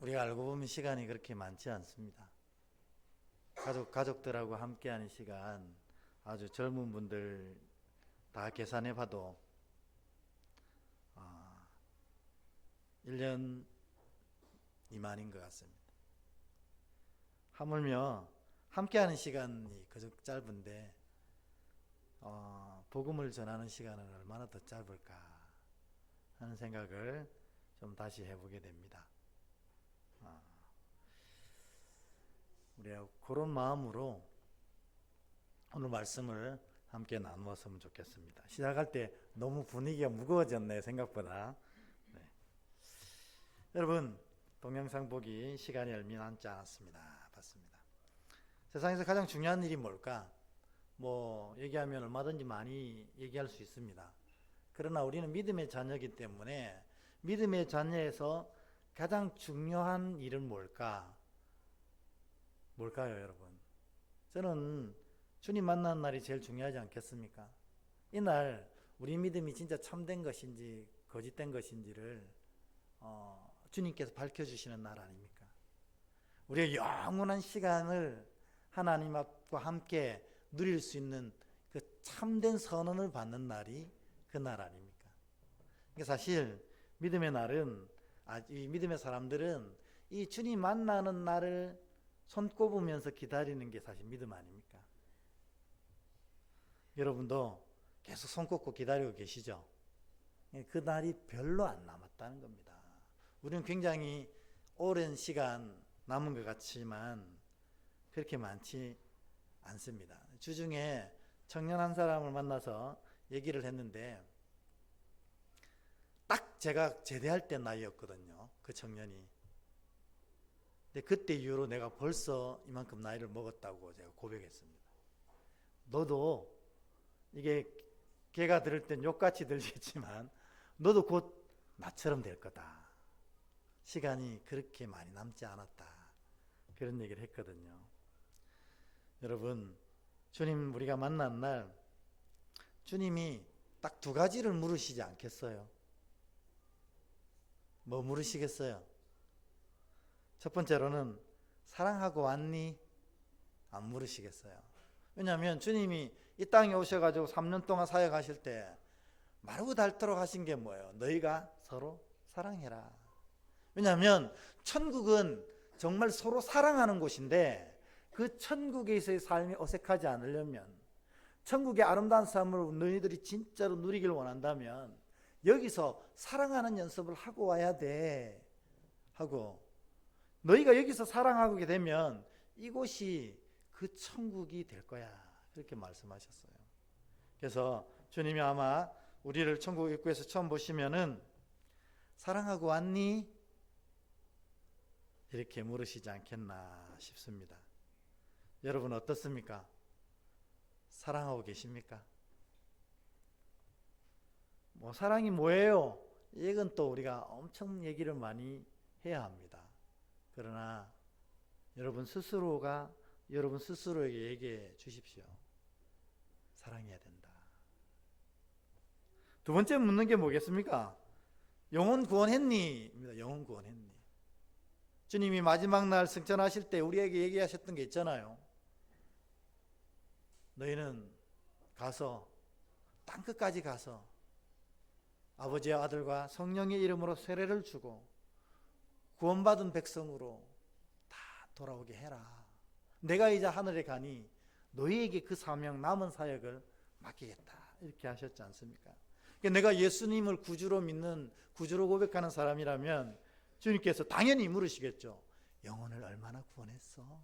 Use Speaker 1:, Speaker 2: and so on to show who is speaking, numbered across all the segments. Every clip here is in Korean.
Speaker 1: 우리가 알고 보면 시간이 그렇게 많지 않습니다. 가족들하고 함께하는 시간, 아주 젊은 분들 다 계산해 봐도 1년 미만인 것 같습니다. 하물며 함께하는 시간이 그저 짧은데 복음을 전하는 시간은 얼마나 더 짧을까 하는 생각을 좀 다시 해보게 됩니다. 우리가 그런 마음으로 오늘 말씀을 함께 나누었으면 좋겠습니다. 시작할 때 너무 분위기가 무거워졌네요, 생각보다. 네. 여러분, 동영상 보기 시간이 얼마 남지 않았습니다. 봤습니다. 세상에서 가장 중요한 일이 뭘까? 얘기하면 얼마든지 많이 얘기할 수 있습니다. 그러나 우리는 믿음의 자녀이기 때문에 믿음의 자녀에서 가장 중요한 일은 뭘까요, 여러분? 저는 주님 만나는 날이 제일 중요하지 않겠습니까? 이날 우리 믿음이 진짜 참된 것인지 거짓된 것인지를 주님께서 밝혀주시는 날 아닙니까? 우리가 영원한 시간을 하나님 앞과 함께 누릴 수 있는 그 참된 선언을 받는 날이 그 날 아닙니까? 그러니까 사실 믿음의 날은, 이 믿음의 사람들은 이 주님 만나는 날을 손꼽으면서 기다리는 게 사실 믿음 아닙니까? 여러분도 계속 손꼽고 기다리고 계시죠? 그 날이 별로 안 남았다는 겁니다. 우리는 굉장히 오랜 시간 남은 것 같지만 그렇게 많지 않습니다. 주중에 청년 한 사람을 만나서 얘기를 했는데 딱 제가 제대할 때 나이였거든요, 그 청년이. 근데 그때 이후로 내가 벌써 이만큼 나이를 먹었다고 제가 고백했습니다. 너도, 이게 걔가 들을 땐 욕같이 들리겠지만 너도 곧 나처럼 될 거다. 시간이 그렇게 많이 남지 않았다. 그런 얘기를 했거든요. 여러분, 주님 우리가 만난 날 주님이 딱 두 가지를 물으시지 않겠어요? 뭐 물으시겠어요? 첫 번째로는 사랑하고 왔니? 안 물으시겠어요? 왜냐하면 주님이 이 땅에 오셔가지고 3년 동안 사역하실 때 마르고 닳도록 하신 게 뭐예요? 너희가 서로 사랑해라. 왜냐하면 천국은 정말 서로 사랑하는 곳인데 그 천국에서의 삶이 어색하지 않으려면, 천국의 아름다운 삶을 너희들이 진짜로 누리길 원한다면 여기서 사랑하는 연습을 하고 와야 돼 하고, 너희가 여기서 사랑하게 되면 이곳이 그 천국이 될 거야, 그렇게 말씀하셨어요. 그래서 주님이 아마 우리를 천국 입구에서 처음 보시면은 사랑하고 왔니? 이렇게 물으시지 않겠나 싶습니다. 여러분 어떻습니까? 사랑하고 계십니까? 사랑이 뭐예요? 이건 또 우리가 엄청 얘기를 많이 해야 합니다. 그러나 여러분 스스로가 여러분 스스로에게 얘기해 주십시오. 사랑해야 된다. 두 번째 묻는 게 뭐겠습니까? 영혼 구원했니? 입니다. 영혼 구원했니? 주님이 마지막 날 승천하실 때 우리에게 얘기하셨던 게 있잖아요. 너희는 가서 땅끝까지 가서 아버지와 아들과 성령의 이름으로 세례를 주고 구원받은 백성으로 다 돌아오게 해라. 내가 이제 하늘에 가니 너희에게 그 사명, 남은 사역을 맡기겠다. 이렇게 하셨지 않습니까? 내가 예수님을 구주로 믿는, 구주로 고백하는 사람이라면 주님께서 당연히 물으시겠죠. 영혼을 얼마나 구원했어?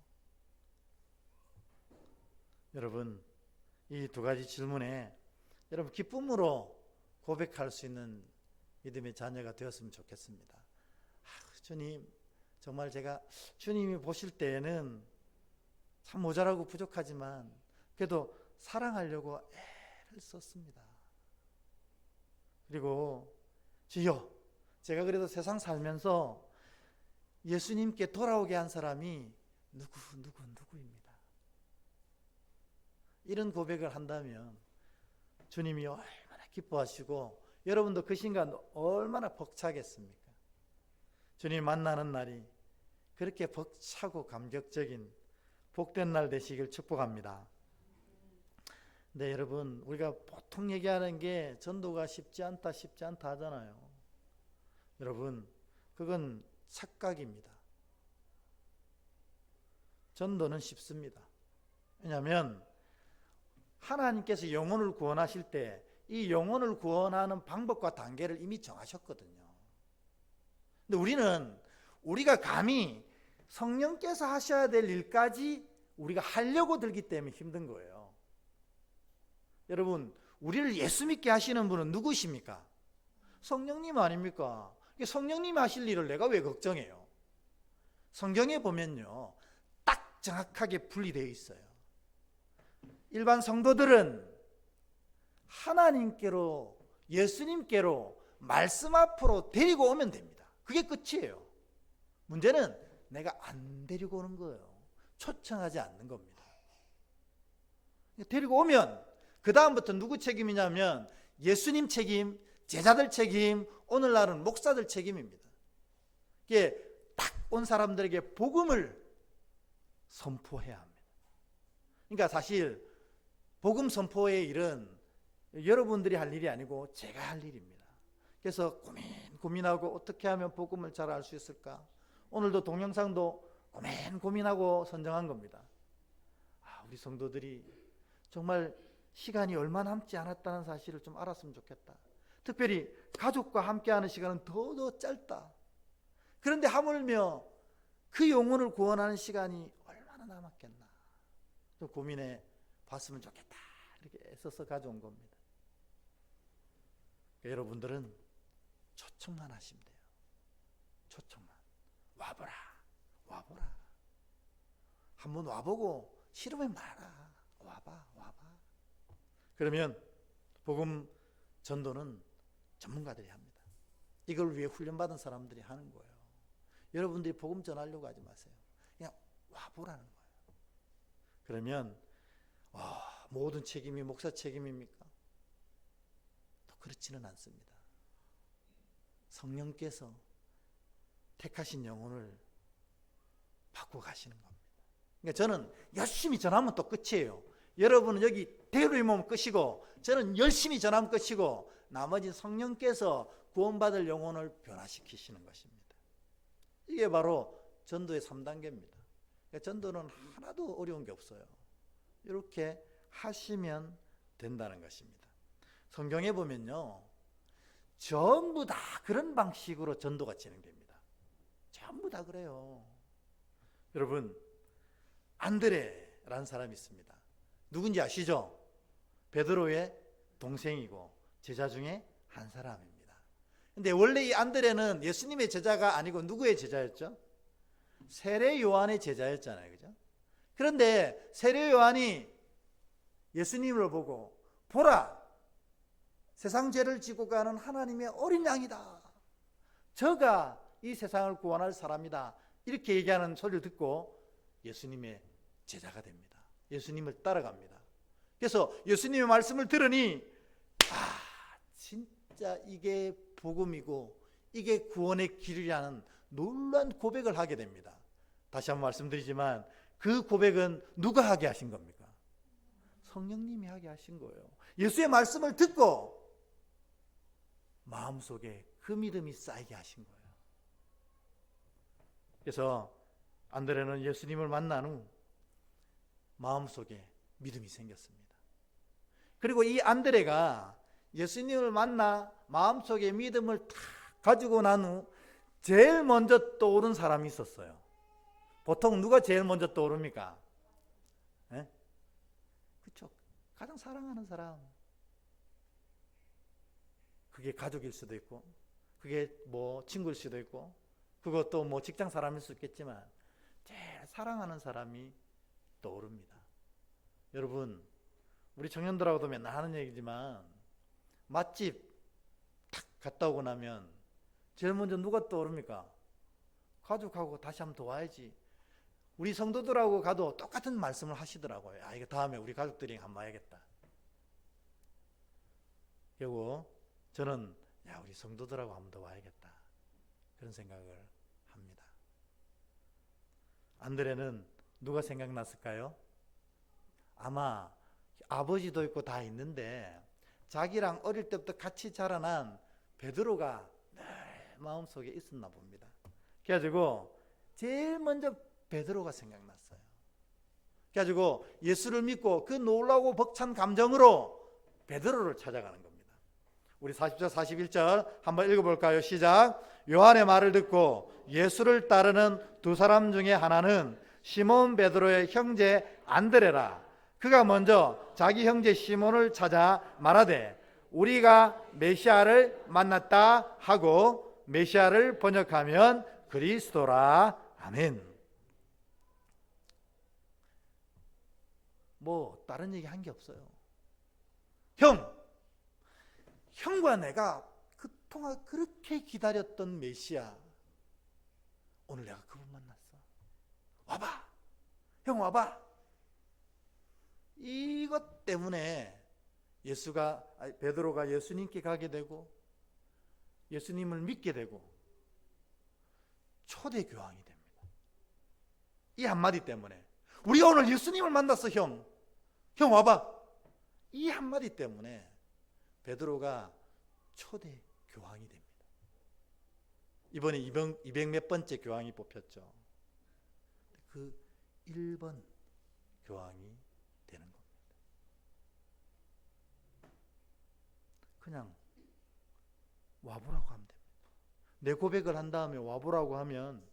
Speaker 1: 여러분, 이 두 가지 질문에 여러분 기쁨으로 고백할 수 있는 믿음의 자녀가 되었으면 좋겠습니다. 주님, 정말 제가 주님이 보실 때에는 참 모자라고 부족하지만 그래도 사랑하려고 애를 썼습니다. 그리고 주여, 제가 그래도 세상 살면서 예수님께 돌아오게 한 사람이 누구입니다. 이런 고백을 한다면 주님이 얼마나 기뻐하시고 여러분도 그 순간 얼마나 벅차겠습니까? 주님 만나는 날이 그렇게 벅차고 감격적인 복된 날 되시길 축복합니다. 네, 여러분, 우리가 보통 얘기하는 게 전도가 쉽지 않다 하잖아요. 여러분, 그건 착각입니다. 전도는 쉽습니다. 왜냐하면 하나님께서 영혼을 구원하실 때 이 영혼을 구원하는 방법과 단계를 이미 정하셨거든요. 근데 우리가 감히 성령께서 하셔야 될 일까지 우리가 하려고 들기 때문에 힘든 거예요. 여러분, 우리를 예수 믿게 하시는 분은 누구십니까? 성령님 아닙니까? 성령님이 하실 일을 내가 왜 걱정해요? 성경에 보면요, 딱 정확하게 분리되어 있어요. 일반 성도들은 하나님께로, 예수님께로 말씀 앞으로 데리고 오면 됩니다. 그게 끝이에요. 문제는 내가 안 데리고 오는 거예요. 초청하지 않는 겁니다. 데리고 오면 그 다음부터 누구 책임이냐면 예수님 책임, 제자들 책임, 오늘날은 목사들 책임입니다. 이게 딱 온 사람들에게 복음을 선포해야 합니다. 그러니까 사실 복음 선포의 일은 여러분들이 할 일이 아니고 제가 할 일입니다. 그래서 고민하고 어떻게 하면 복음을 잘 알 수 있을까? 오늘도 동영상도 고민하고 선정한 겁니다. 우리 성도들이 정말 시간이 얼마 남지 않았다는 사실을 좀 알았으면 좋겠다. 특별히 가족과 함께하는 시간은 더 짧다. 그런데 하물며 그 영혼을 구원하는 시간이 얼마나 남았겠나. 좀 고민해 봤으면 좋겠다. 이렇게 애써서 가져온 겁니다. 여러분들은 초청만 하시면 돼요. 초청만. 와보라. 한번 와보고 싫으면 말아. 와봐. 그러면 복음 전도는 전문가들이 합니다. 이걸 위해 훈련받은 사람들이 하는 거예요. 여러분들이 복음 전하려고 하지 마세요. 그냥 와보라는 거예요. 그러면 모든 책임이 목사 책임입니까? 또 그렇지는 않습니다. 성령께서 택하신 영혼을 받고 가시는 겁니다. 그러니까 저는 열심히 전하면 또 끝이에요. 여러분은 여기 대로 임하면 끝이고 저는 열심히 전하면 끝이고 나머지 성령께서 구원받을 영혼을 변화시키시는 것입니다. 이게 바로 전도의 3단계입니다. 그러니까 전도는 하나도 어려운 게 없어요. 이렇게 하시면 된다는 것입니다. 성경에 보면요, 전부 다 그런 방식으로 전도가 진행됩니다. 전부 다 그래요. 여러분, 안드레라는 사람이 있습니다. 누군지 아시죠? 베드로의 동생이고 제자 중에 한 사람입니다. 근데 원래 이 안드레는 예수님의 제자가 아니고 누구의 제자였죠? 세례 요한의 제자였잖아요. 그죠? 그런데 세례 요한이 예수님을 보고 보라, 세상 죄를 지고 가는 하나님의 어린 양이다. 저가 이 세상을 구원할 사람이다. 이렇게 얘기하는 소리를 듣고 예수님의 제자가 됩니다. 예수님을 따라갑니다. 그래서 예수님의 말씀을 들으니 진짜 이게 복음이고 이게 구원의 길이라는 놀라운 고백을 하게 됩니다. 다시 한번 말씀드리지만 그 고백은 누가 하게 하신 겁니까? 성령님이 하게 하신 거예요. 예수의 말씀을 듣고 마음속에 그 믿음이 쌓이게 하신 거예요. 그래서 안드레는 예수님을 만난 후 마음속에 믿음이 생겼습니다. 그리고 이 안드레가 예수님을 만나 마음속에 믿음을 다 가지고 난 후 제일 먼저 떠오른 사람이 있었어요. 보통 누가 제일 먼저 떠오릅니까? 그렇죠. 가장 사랑하는 사람. 그게 가족일 수도 있고, 그게 뭐 친구일 수도 있고, 그것도 뭐 직장 사람일 수 있겠지만 제일 사랑하는 사람이 떠오릅니다. 여러분, 우리 청년들하고도 맨날 하는 얘기지만 맛집 탁 갔다 오고 나면 제일 먼저 누가 떠오릅니까? 가족하고 다시 한번 더 와야지. 우리 성도들하고 가도 똑같은 말씀을 하시더라고요. 이거 다음에 우리 가족들이 한번 와야겠다. 그리고 저는 우리 성도들하고 한번 더 와야겠다. 그런 생각을 합니다. 안드레는 누가 생각났을까요? 아마 아버지도 있고 다 있는데 자기랑 어릴 때부터 같이 자라난 베드로가 늘 마음속에 있었나 봅니다. 그래가지고 제일 먼저 베드로가 생각났어요. 그래가지고 예수를 믿고 그 놀라고 벅찬 감정으로 베드로를 찾아가는 겁니다. 우리 40절 41절 한번 읽어볼까요? 시작. 요한의 말을 듣고 예수를 따르는 두 사람 중에 하나는 시몬 베드로의 형제 안드레라. 그가 먼저 자기 형제 시몬을 찾아 말하되 우리가 메시아를 만났다 하고, 메시아를 번역하면 그리스도라. 아멘. 뭐 다른 얘기 한 게 없어요. 형과 내가 그동안 그렇게 기다렸던 메시아, 오늘 내가 그분 만났어. 와봐. 형 와봐. 이것 때문에 베드로가 예수님께 가게 되고 예수님을 믿게 되고 초대 교황이 됩니다. 이 한마디 때문에 우리가 오늘 예수님을 만났어. 형 와봐. 이 한마디 때문에 베드로가 초대 교황이 됩니다. 이번에 200 몇 번째 교황이 뽑혔죠. 그 1번 교황이 되는 겁니다. 그냥 와보라고 하면 됩니다. 내 고백을 한 다음에 와보라고 하면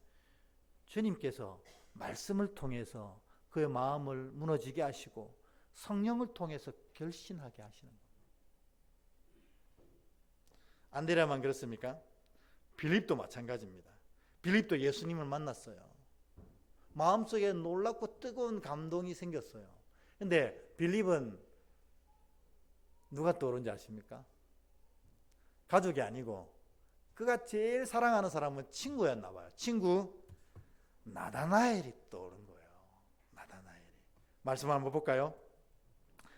Speaker 1: 주님께서 말씀을 통해서 그의 마음을 무너지게 하시고 성령을 통해서 결신하게 하시는 겁니다. 안드레만 그렇습니까? 빌립도 마찬가지입니다. 빌립도 예수님을 만났어요. 마음속에 놀랍고 뜨거운 감동이 생겼어요. 근데 빌립은 누가 떠오른지 아십니까? 가족이 아니고 그가 제일 사랑하는 사람은 친구였나 봐요. 친구 나다나엘이 떠오른 거예요. 나다나엘이. 말씀 한번 볼까요?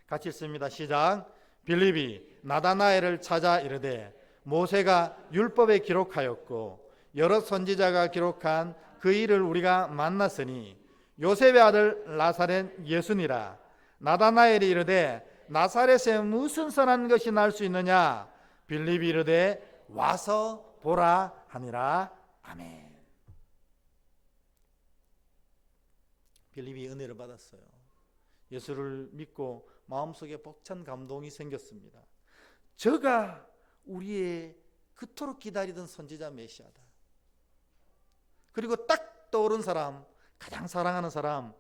Speaker 1: 같이 읽습니다. 시작. 빌립이 나다나엘을 찾아 이르되 모세가 율법에 기록하였고 여러 선지자가 기록한 그 일을 우리가 만났으니 요셉의 아들 나사렛 예수니라. 나다나엘이 이르되 나사렛에 무슨 선한 것이 날 수 있느냐? 빌립이 이르되 와서 보라 하니라. 아멘. 빌립이 은혜를 받았어요. 예수를 믿고 마음속에 벅찬 감동이 생겼습니다. 저가 우리의 그토록 기다리던 선지자 메시아다. 그리고 딱 떠오른 사람, 가장 사랑하는 사람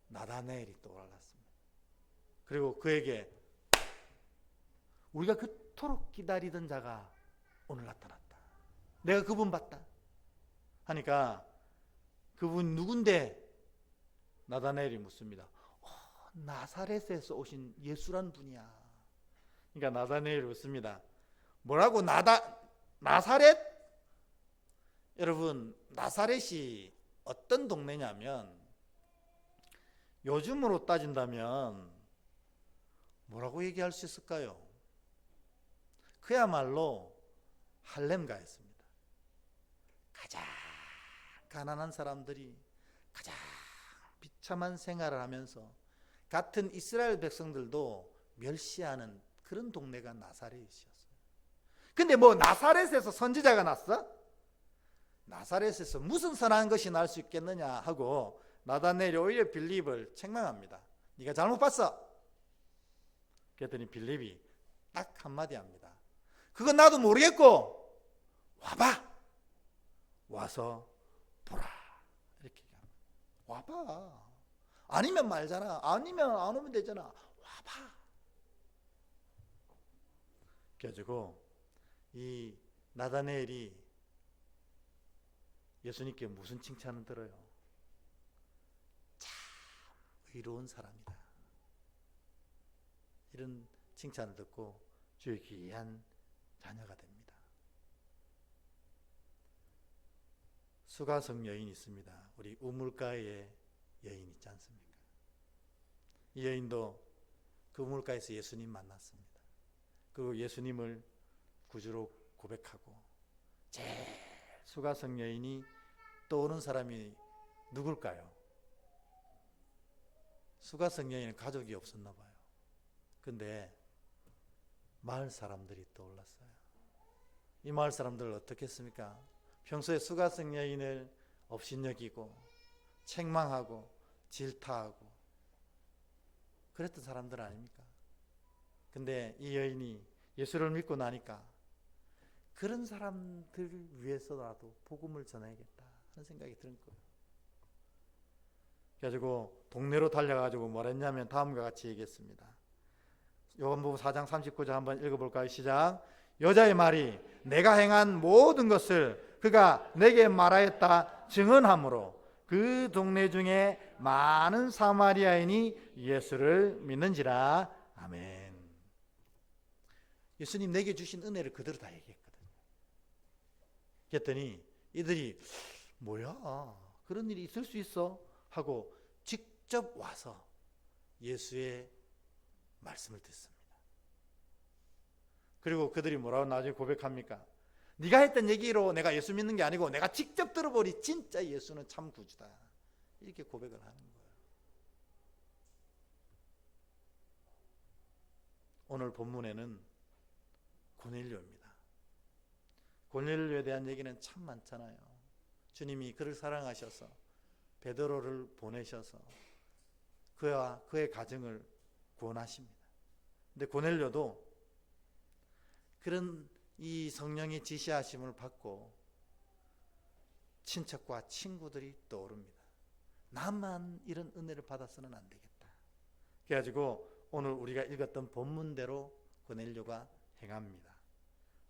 Speaker 1: 나다나엘이 떠올랐습니다. 그리고 그에게 우리가 그토록 기다리던 자가 오늘 나타났다. 내가 그분 봤다 하니까 그분 누군데? 나다나엘이 묻습니다. 나사렛에서 오신 예수란 분이야. 그러니까 나다나엘이 묻습니다. 뭐라고? 나사렛? 여러분, 나사렛이 어떤 동네냐면 요즘으로 따진다면 뭐라고 얘기할 수 있을까요? 그야말로 할렘가였습니다. 가장 가난한 사람들이 가장 비참한 생활을 하면서 같은 이스라엘 백성들도 멸시하는 그런 동네가 나사렛이었어요. 근데 뭐 나사렛에서 선지자가 났어? 나사렛에서 무슨 선한 것이 날 수 있겠느냐 하고 나다나엘이 오히려 빌립을 책망합니다. 네가 잘못 봤어. 그랬더니 빌립이 딱 한마디 합니다. 그건 나도 모르겠고 와봐. 와서 보라. 이렇게 얘기합니다. 와봐. 아니면 말잖아. 아니면 안 오면 되잖아. 와봐. 그래가지고 이 나다나엘이 예수님께 무슨 칭찬을 들어요? 참 의로운 사람이다. 이런 칭찬을 듣고 주의 귀한 자녀가 됩니다. 수가성 여인이 있습니다. 우리 우물가의 여인 있지 않습니까? 이 여인도 그 우물가에서 예수님 만났습니다. 그리고 예수님을 구주로 고백하고 제일 수가성 여인이 떠오른 사람이 누굴까요? 수가성 여인은 가족이 없었나 봐요. 근데 마을 사람들이 떠올랐어요. 이 마을 사람들을 어떻게 했습니까? 평소에 수가성 여인을 업신여기고 책망하고 질타하고 그랬던 사람들 아닙니까? 근데 이 여인이 예수를 믿고 나니까 그런 사람들 위해서라도 복음을 전해야겠다 하는 생각이 드는 거예요. 그래가지고 동네로 달려가지고 뭘 했냐면 다음과 같이 얘기했습니다. 요한복음 4장 39절 한번 읽어볼까요? 시작. 여자의 말이 내가 행한 모든 것을 그가 내게 말하였다 증언하므로 그 동네 중에 많은 사마리아인이 예수를 믿는지라. 아멘. 예수님 내게 주신 은혜를 그대로 다 얘기했거든요. 그랬더니 이들이 뭐야 그런 일이 있을 수 있어? 하고 직접 와서 예수의 말씀을 듣습니다. 그리고 그들이 뭐라고 나중에 고백합니까? 네가 했던 얘기로 내가 예수 믿는 게 아니고 내가 직접 들어보니 진짜 예수는 참 구주다. 이렇게 고백을 하는 거예요. 오늘 본문에는 고넬료입니다. 고넬료에 대한 얘기는 참 많잖아요. 주님이 그를 사랑하셔서 베드로를 보내셔서 그와 그의 가정을 구원하십니다. 근데 고넬료도 그런 이 성령의 지시하심을 받고 친척과 친구들이 떠오릅니다. 나만 이런 은혜를 받아서는 안 되겠다. 그래가지고 오늘 우리가 읽었던 본문대로 고넬료가 행합니다.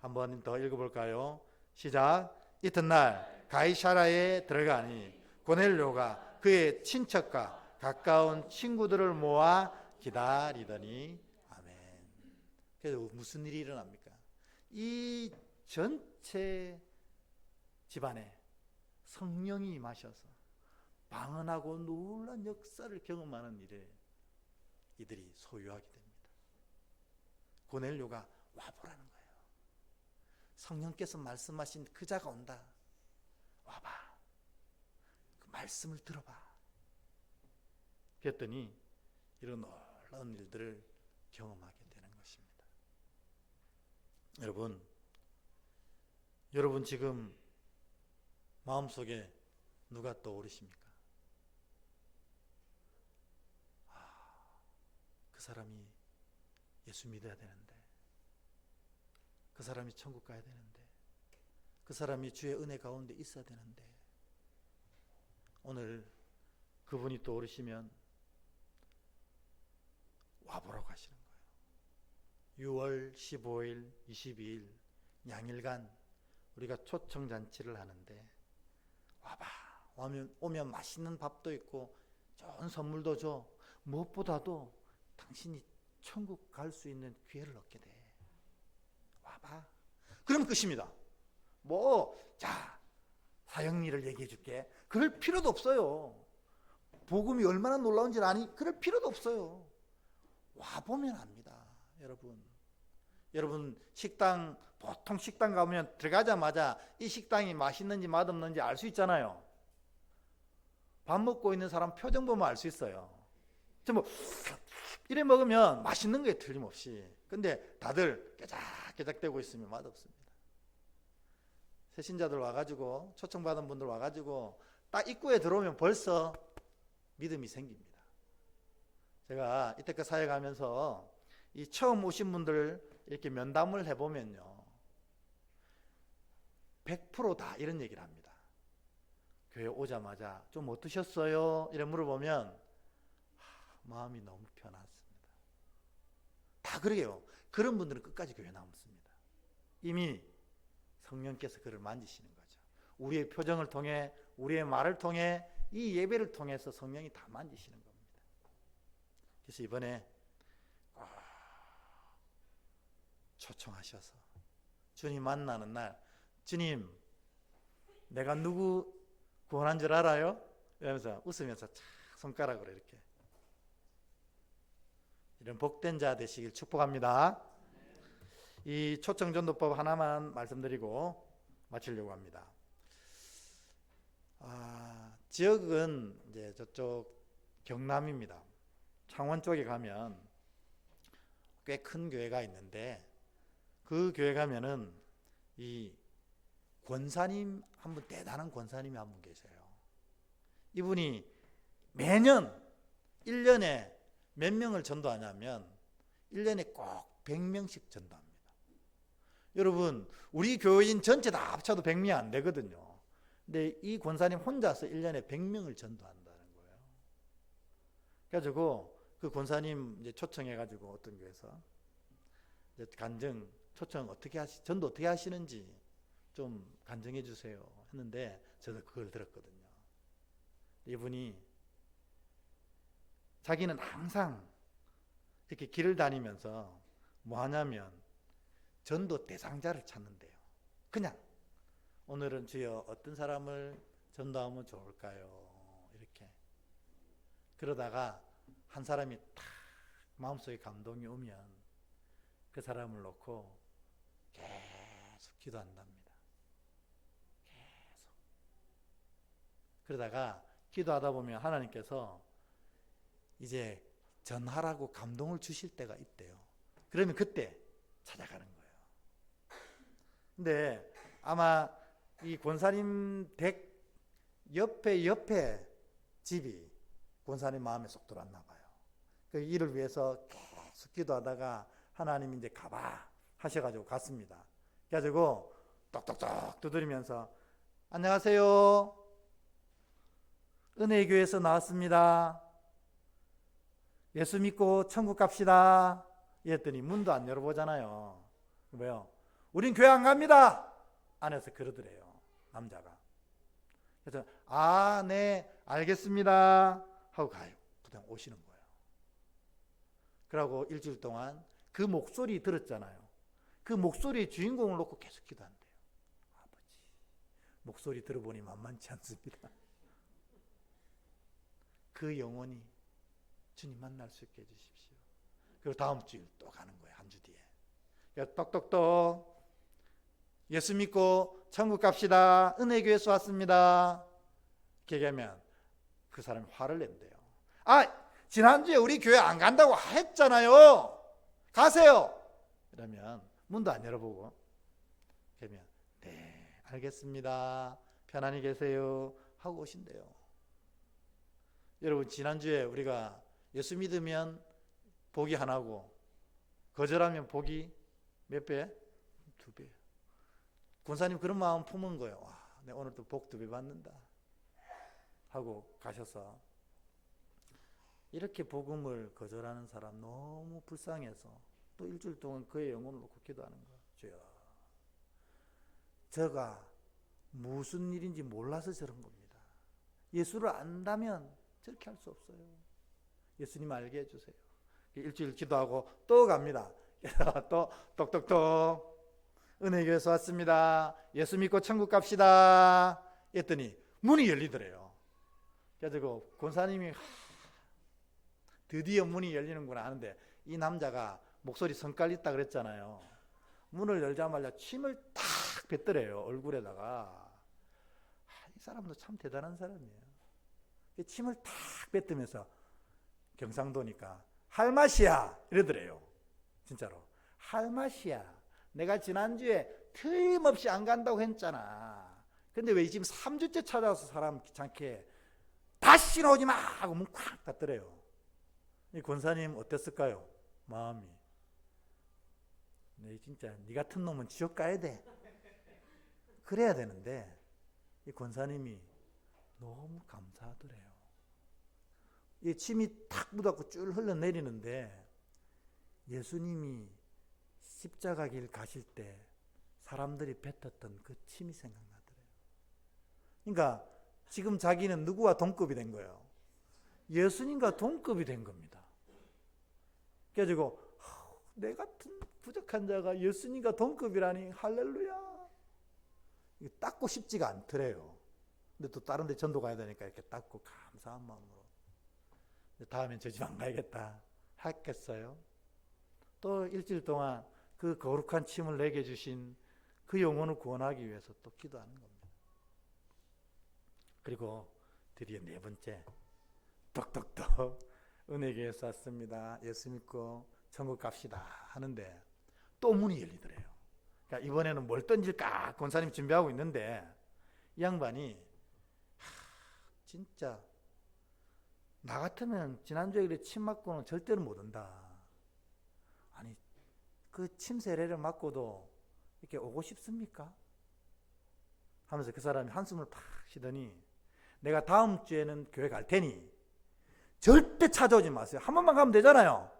Speaker 1: 한번 더 읽어볼까요? 시작. 이튿날 가이사랴에 들어가니 고넬료가 그의 친척과 가까운 친구들을 모아 기다리더니. 아멘. 그래서 무슨 일이 일어납니까? 이 전체 집안에 성령이 임하셔서 방언하고 놀란 역사를 경험하는 일에 이들이 소유하게 됩니다. 고넬료가 와보라는 거예요. 성령께서 말씀하신 그 자가 온다. 와봐. 그 말씀을 들어봐. 그랬더니 이런 놀라운 일들을 경험하게 되는 것입니다. 여러분 지금 마음속에 누가 떠오르십니까? 그 사람이 예수 믿어야 되는데, 그 사람이 천국 가야 되는데, 그 사람이 주의 은혜 가운데 있어야 되는데, 오늘 그분이 떠오르시면 와보라고 하시는 거예요. 6월 15일, 22일 양일간 우리가 초청잔치를 하는데 와봐. 오면 맛있는 밥도 있고 좋은 선물도 줘. 무엇보다도 당신이 천국 갈 수 있는 기회를 얻게 돼. 와봐. 그럼 끝입니다. 자, 사형리를 얘기해 줄게. 그럴 필요도 없어요. 복음이 얼마나 놀라운지 아니? 그럴 필요도 없어요. 와보면 압니다. 여러분 보통 식당 가면 들어가자마자 이 식당이 맛있는지 맛없는지 알 수 있잖아요. 밥 먹고 있는 사람 표정 보면 알 수 있어요. 이래 먹으면 맛있는 거에 틀림없이. 근데 다들 깨작깨작대고 있으면 맛없습니다. 새신자들 와가지고 초청받은 분들 와가지고 딱 입구에 들어오면 벌써 믿음이 생깁니다. 제가 이때껏 사역하면서 이 처음 오신 분들 이렇게 면담을 해보면요 100% 다 이런 얘기를 합니다. 교회 오자마자 좀 어떠셨어요? 이래 물어보면 마음이 너무 편안습니다. 다 그래요. 그런 분들은 끝까지 교회 남습니다. 이미 성령께서 그를 만지시는 거죠. 우리의 표정을 통해, 우리의 말을 통해, 이 예배를 통해서 성령이 다 만지시는 겁니다. 그래서 이번에 초청하셔서 주님 만나는 날, 주님 내가 누구 구원한 줄 알아요? 이러면서 웃으면서 착 손가락으로 이렇게. 이런 복된 자 되시길 축복합니다. 이 초청전도법 하나만 말씀드리고 마치려고 합니다. 지역은 이제 저쪽 경남입니다. 창원 쪽에 가면 꽤 큰 교회가 있는데 그 교회 가면은 이 권사님 한 분, 대단한 권사님이 한 분 계세요. 이분이 매년 1년에 몇 명을 전도하냐면 1년에 꼭 100명씩 전도합니다. 여러분, 우리 교인 전체 다 합쳐도 100명이 안 되거든요. 근데 이 권사님 혼자서 1년에 100명을 전도한다는 거예요. 그래가지고 그 권사님 이제 초청해가지고 어떤 교회에서 이제 간증 초청 전도 어떻게 하시는지 좀 간증해 주세요 했는데 저도 그걸 들었거든요. 이분이 자기는 항상 이렇게 길을 다니면서 뭐 하냐면 전도 대상자를 찾는데요. 그냥 오늘은 주여 어떤 사람을 전도하면 좋을까요? 이렇게 그러다가 한 사람이 탁 마음속에 감동이 오면 그 사람을 놓고 계속 기도한답니다. 계속. 그러다가 기도하다 보면 하나님께서 이제 전하라고 감동을 주실 때가 있대요. 그러면 그때 찾아가는 거예요. 근데 아마 이 권사님 댁 옆에 집이 권사님 마음에 쏙 들어왔나 봐요. 그 일을 위해서 계속 기도하다가 하나님이 이제 가봐 하셔가지고 갔습니다. 그래가지고 똑똑똑 두드리면서 안녕하세요. 은혜교회에서 나왔습니다. 예수 믿고 천국 갑시다. 이랬더니 문도 안 열어보잖아요. 왜요? 우린 교회 안 갑니다. 안에서 그러더래요. 남자가. 그래서 네 알겠습니다 하고 가요. 그냥 오시는 거예요. 그러고 일주일 동안 그 목소리 들었잖아요. 그 목소리의 주인공을 놓고 계속 기도한대요. 아버지, 목소리 들어보니 만만치 않습니다. 그 영혼이 주님 만날 수 있게 해주십시오. 그리고 다음 주일 또 가는 거예요. 한 주 뒤에. 똑똑똑 예수 믿고 천국 갑시다. 은혜교회에서 왔습니다. 이렇게 얘기하면 그 사람이 화를 낸대요. 지난주에 우리 교회 안 간다고 했잖아요. 가세요. 이러면 문도 안 열어보고 그러면 네 알겠습니다. 편안히 계세요 하고 오신대요. 여러분, 지난주에 우리가 예수 믿으면 복이 하나고 거절하면 복이 몇 배? 2배. 권사님 그런 마음 품은 거예요. 내가 오늘 또 복 2배 받는다 하고 가셔서 이렇게 복음을 거절하는 사람 너무 불쌍해서 또 일주일 동안 그의 영혼을 놓고 기도하는 거예요. 주여, 저가 무슨 일인지 몰라서 저런 겁니다. 예수를 안다면 저렇게 할 수 없어요. 예수님 알게 해주세요. 일주일 기도하고 또 갑니다. 또 똑똑똑 은혜교회에서 왔습니다. 예수 믿고 천국 갑시다. 했더니 문이 열리더래요. 그래가지고 권사님이 드디어 문이 열리는구나 하는데 이 남자가 목소리 성깔 있다 그랬잖아요. 문을 열자마자 침을 탁 뱉더래요. 얼굴에다가. 이 사람도 참 대단한 사람이에요. 침을 탁 뱉으면서 경상도니까 할 맛이야 이러더래요. 진짜로 할 맛이야. 내가 지난주에 틀림없이 안 간다고 했잖아. 근데 왜 지금 3주째 찾아와서 사람 귀찮게 다시 나오지 마 하고 문 콱 닫더래요. 이 권사님 어땠을까요? 마음이 네 진짜 네 같은 놈은 지옥 가야 돼. 그래야 되는데 이 권사님이 너무 감사하더래요. 이 침이 탁 묻었고 줄 흘러내리는데 예수님이 십자가 길 가실 때 사람들이 뱉었던 그 침이 생각나더래요. 그러니까 지금 자기는 누구와 동급이 된 거예요? 예수님과 동급이 된 겁니다. 그래가지고 내 같은 부족한 자가 예수님과 동급이라니 할렐루야. 이게 닦고 싶지가 않더래요. 근데 또 다른 데 전도 가야 되니까 이렇게 닦고 감사한 마음으로 다음엔 저 집 안 가야겠다 했겠어요? 또 일주일 동안 그 거룩한 침을 내게 주신 그 영혼을 구원하기 위해서 또 기도하는 겁니다. 그리고 드디어 4번째 똑똑똑 은혜교회에서 왔습니다. 예수 믿고 천국 갑시다 하는데 또 문이 열리더래요. 그러니까 이번에는 뭘 던질까 권사님 준비하고 있는데 이 양반이 진짜 나 같으면 지난주에 그래 침 맞고는 절대로 못 온다. 아니 그 침 세례를 맞고도 이렇게 오고 싶습니까? 하면서 그 사람이 한숨을 팍 쉬더니 내가 다음 주에는 교회 갈 테니 절대 찾아오지 마세요. 한 번만 가면 되잖아요.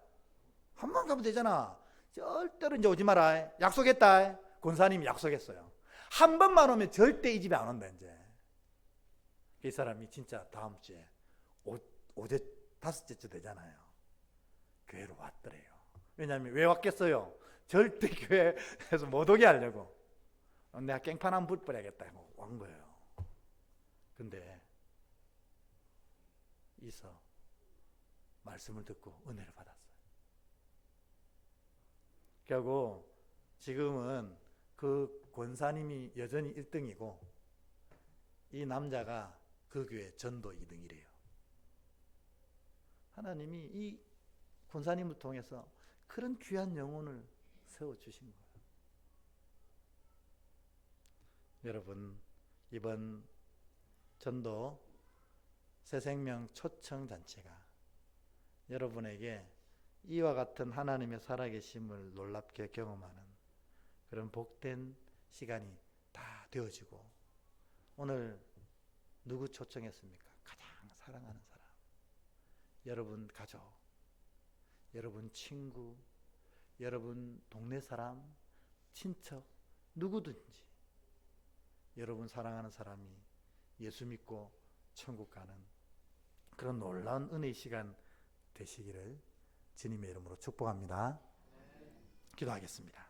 Speaker 1: 한 번 가면 되잖아. 절대로 이제 오지 마라. 약속했다. 권사님이 약속했어요. 한 번만 오면 절대 이 집에 안 온다 이제. 이 사람이 진짜 다음 주에 오제 다섯째쯤 되잖아요. 교회로 왔더래요. 왜냐하면 왜 왔겠어요? 절대 교회에서 못 오게 하려고. 내가 깽판 한번 불 뻔하겠다 하고 온 거예요. 근데 이서 말씀을 듣고 은혜를 받았어요. 결국 지금은 그 권사님이 여전히 1등이고 이 남자가 그 교회 전도 2등이래요. 하나님이 이 권사님을 통해서 그런 귀한 영혼을 세워주신 거예요. 여러분 이번 전도 새생명 초청잔치가 여러분에게 이와 같은 하나님의 살아계심을 놀랍게 경험하는 그런 복된 시간이 다 되어지고 오늘 누구 초청했습니까? 가장 사랑하는 사람, 여러분 가족, 여러분 친구, 여러분 동네 사람, 친척 누구든지 여러분 사랑하는 사람이 예수 믿고 천국 가는 그런 놀라운 은혜의 시간 되시기를 주님의 이름으로 축복합니다. 기도하겠습니다.